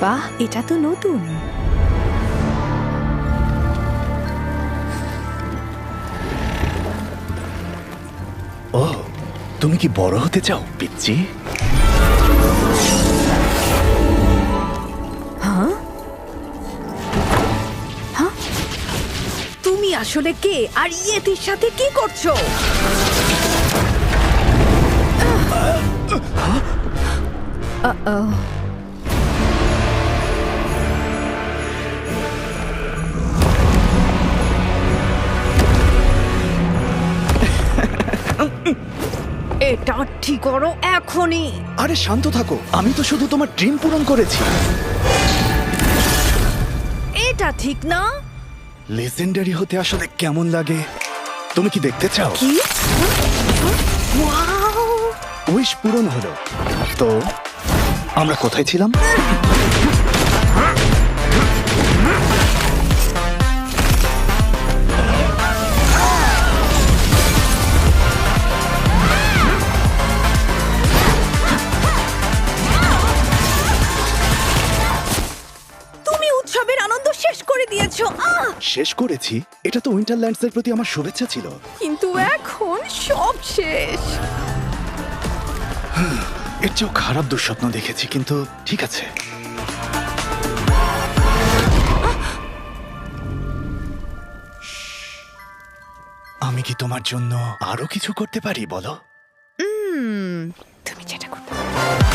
বাহ, এটা তো নতুন। ও, তুমি কি বড় হতে চাও পিচ্চি? হ্যাঁ হ্যাঁ, তুমি আসলে কে আর ইয়েতির সাথে কি করছো? এটা ঠিক করো এখনই। আরে শান্ত থাকো, আমি তো শুধু তোমার ড্রিম পূরণ করেছি। এটা ঠিক না। লেজেন্ডারি হতে আসলে কেমন লাগে তুমি কি দেখতে চাও? কি? ওয়াও! উইশ পূরণ হলো। তো আমরা কোথায় ছিলাম? তুমি উৎসবের আনন্দ শেষ করে দিয়েছো। শেষ করেছি? এটা তো উইন্টারল্যান্ডস এর প্রতি আমার শুভেচ্ছা ছিল। কিন্তু এখন সব শেষ। এর চেয়েও খারাপ দুঃস্বপ্ন দেখেছি, কিন্তু ঠিক আছে। আমি কি তোমার জন্য আরো কিছু করতে পারি বলো? তুমি যেটা করতে পারো।